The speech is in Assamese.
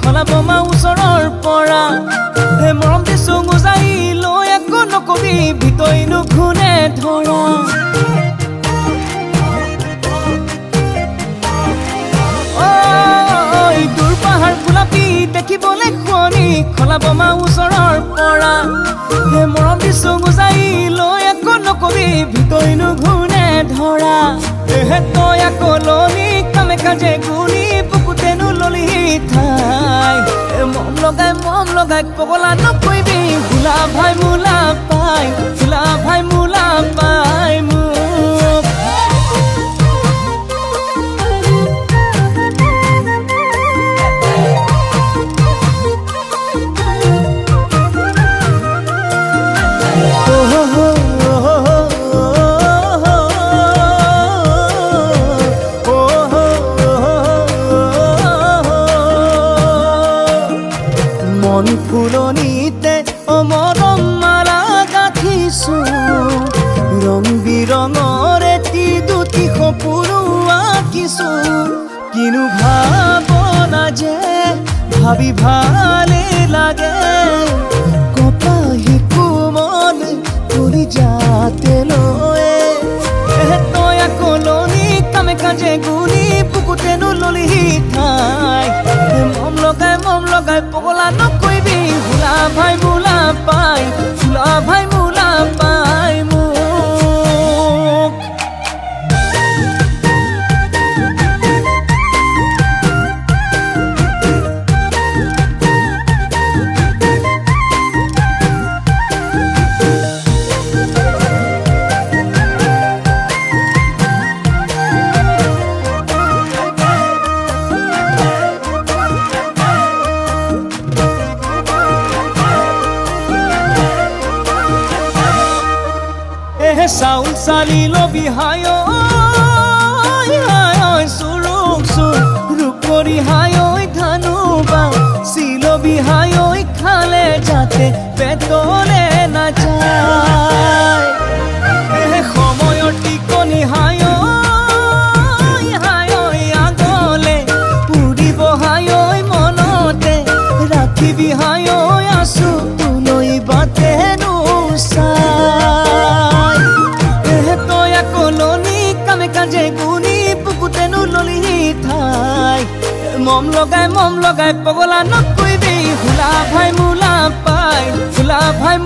খলাব মা ওচৰৰ পৰা হে মৰম দিছো গুজাই লৈ একো নকবি ভিতইনো খুনে ধৰা ঐ দূৰ পাহাৰ গোলাপী দেখিবলৈ শুৱনি খলাব মা ওচৰৰ পৰা হে মৰম দিছো গুজাই লৈ একো নকবি ভিতইনো খুনে ধৰা হে তই আকৌ ললি কামে কাজে গুলি বুকুতেনো ললি ঠাই মম লগাই পগলা নকৰিবি ভোলা ভাই মোলা পাই ভোলা ভাই মোলা পাই মোক মন ফুলনিতে অমৰম মালা গাঁঠিছো ৰং বিৰঙৰ এটি দুটি সপোনো আঁকিছো কিনো ভাৱনা যে ভাবি ভালে লাগে কপাহি কোমল কৰি যাতে লয়ে তই আকৌ ললি কামে কাজে গুলি বুকুতেনো ললি ঠাই মম লগাই পগলা নকৰিবি ভোলা ভাই মোলা পাই ভোলা ভাই মোলা পাই মোক চাউল চালি লবি হায় চুৰুক চুৰ ৰূপৰি হায় ধানু বা চিলবি হায় খালে যাতে পেটলে নাযায় সময়ৰ টিকনি হায় আগলে উৰিব হায় মনতে ৰাখিবি হায় আছো তুলৈ বাটেনো চাই কাজে গুনি বুকুতেনো ললি ঠাই মম লগাই পগলা নকৰিবি ভোলা ভাই মোলা পাই ভোলা ভাই